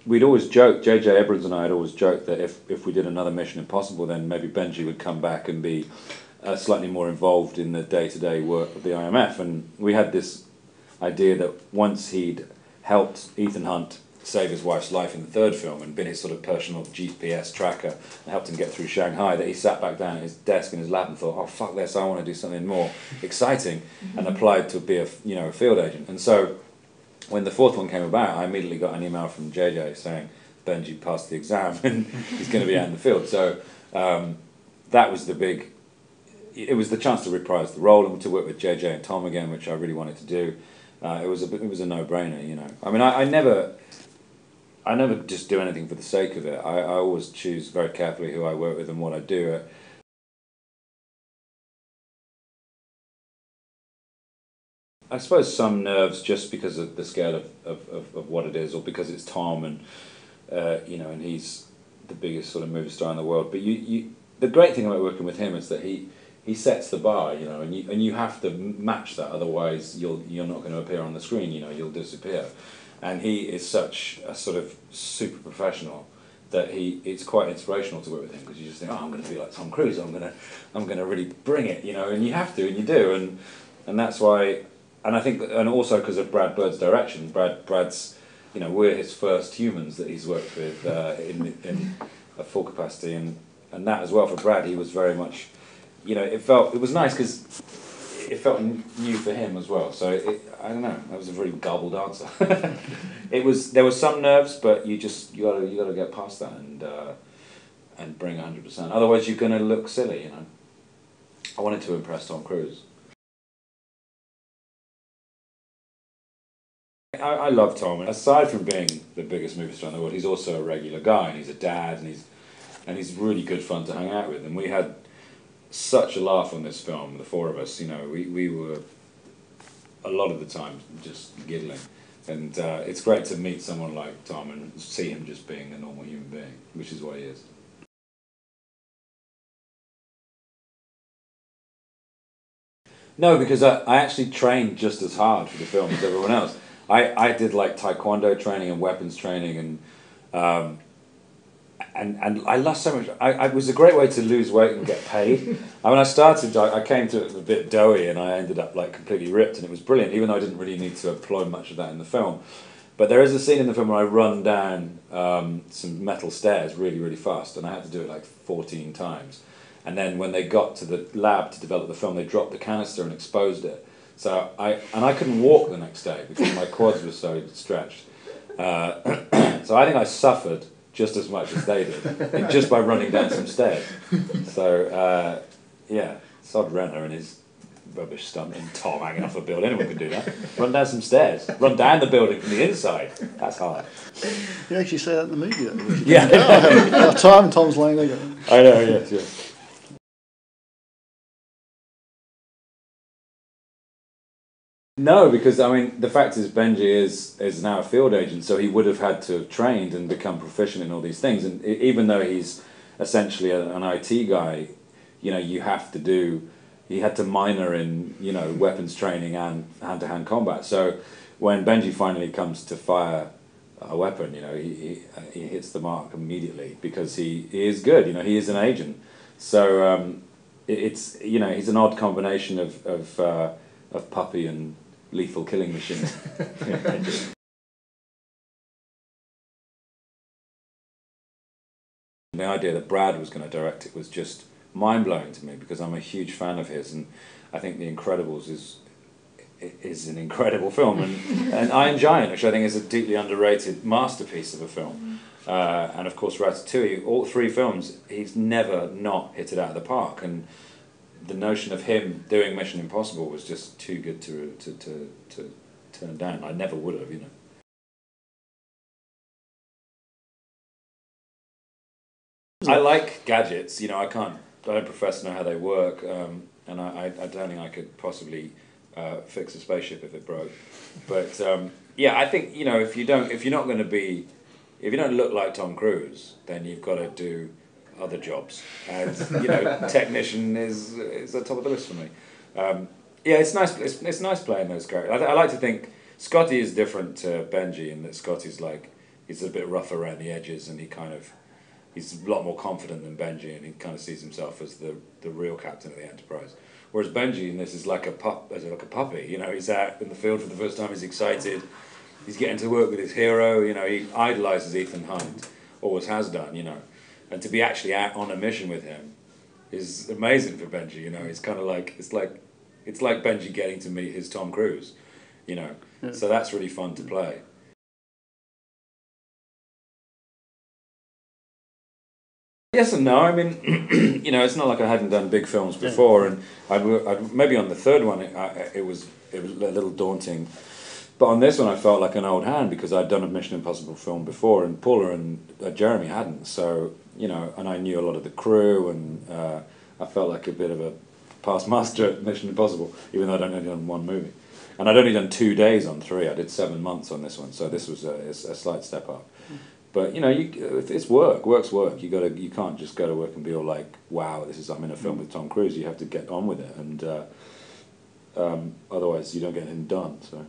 we'd always joked, J.J. Abrams and I had always joked that if we did another Mission Impossible, then maybe Benji would come back and be slightly more involved in the day-to-day work of the IMF. And we had this idea that once he'd helped Ethan Hunt save his wife's life in the third film and been his sort of personal GPS tracker and helped him get through Shanghai, that he sat back down at his desk in his lab and thought, oh, fuck this, I want to do something more exciting, and applied to be a field agent. And so when the fourth one came about, I immediately got an email from JJ saying Benji passed the exam and he's going to be out in the field. So that was the big, it was the chance to reprise the role and to work with JJ and Tom again, which I really wanted to do. It was a no-brainer, you know. I mean, I never just do anything for the sake of it. I always choose very carefully who I work with and what I do. I suppose some nerves just because of the scale of what it is, or because it's Tom and and he's the biggest sort of movie star in the world. But the great thing about working with him is that he sets the bar, you know, and you have to match that. Otherwise, you're not going to appear on the screen. You know, you'll disappear. And he is such a sort of super professional that it's quite inspirational to work with him, because you just think, oh, I'm going to be like Tom Cruise. I'm going to really bring it, you know, and you have to, and you do, and that's why. And I think, and also because of Brad Bird's direction, Brad's, you know, we're his first humans that he's worked with in a full capacity, and that as well for Brad, he was very much, you know, it was nice because it felt new for him as well. So I don't know, that was a very garbled answer. There was some nerves, but you got to get past that and bring 100%. Otherwise, you're going to look silly, you know. I wanted to impress Tom Cruise. I love Tom, and aside from being the biggest movie star in the world, he's also a regular guy, and he's a dad, and he's really good fun to hang out with. And we had such a laugh on this film, the four of us. You know, we were a lot of the time just giggling, and it's great to meet someone like Tom and see him just being a normal human being, which is what he is. No, because I actually trained just as hard for the film as everyone else. I did like taekwondo training and weapons training, and I lost so much. It was a great way to lose weight and get paid. When I started, I came to it a bit doughy, and I ended up like completely ripped, and it was brilliant, even though I didn't really need to employ much of that in the film. But there is a scene in the film where I run down some metal stairs really, really fast, and I had to do it like 14 times. And then when they got to the lab to develop the film, they dropped the canister and exposed it. So I couldn't walk the next day because my quads were so stretched. So I think I suffered just as much as they did, just by running down some stairs. So yeah, sod Renner and his rubbish stunt and Tom hanging off a building. Anyone can do that. Run down some stairs. Run down the building from the inside. That's hard. You actually say that in the movie, though. Yeah. Time Tom's lying there going, I know. Yes. No, because I mean the fact is Benji is now a field agent, so he would have had to have trained and become proficient in all these things. And even though he's essentially an IT guy, you know, he had to minor in, you know, weapons training and hand-to-hand combat. So when Benji finally comes to fire a weapon, you know, he hits the mark immediately because he is good. You know, he is an agent. So it's, you know, he's an odd combination of puppy and lethal killing machine. The idea that Brad was going to direct it was just mind-blowing to me, because I'm a huge fan of his, and I think The Incredibles is an incredible film, and Iron Giant, which I think is a deeply underrated masterpiece of a film, and of course Ratatouille. All three films, he's never not hit it out of the park, and the notion of him doing Mission Impossible was just too good to turn down. I never would have, you know. I like gadgets, you know. I don't profess to know how they work, and I don't think I could possibly fix a spaceship if it broke. But yeah, I think, you know, if you don't look like Tom Cruise, then you've got to do other jobs, and you know, technician is at the top of the list for me. Yeah, it's nice. It's nice playing those characters. I like to think Scotty is different to Benji in that Scotty's like he's a bit rough around the edges, and he's a lot more confident than Benji, and he kind of sees himself as the real captain of the Enterprise. Whereas Benji in this is like a puppy. You know, he's out in the field for the first time. He's excited. He's getting to work with his hero. You know, he idolizes Ethan Hunt, always has done. You know, and to be actually out on a mission with him is amazing for Benji. You know, it's kind of like it's like Benji getting to meet his Tom Cruise. You know, so that's really fun to play. Yes and no. I mean, you know, it's not like I hadn't done big films before, and I'd maybe on the third one it was a little daunting, but on this one I felt like an old hand because I'd done a Mission Impossible film before, and Paula and Jeremy hadn't. So you know, and I knew a lot of the crew, and I felt like a bit of a past master at Mission Impossible, even though I'd only done one movie, and I'd only done 2 days on 3. I did 7 months on this one, so this was a slight step up. But you know, it's work. Work's work. You can't just go to work and be all like, "Wow, I'm in a film with Tom Cruise." You have to get on with it, and otherwise you don't get anything done. So.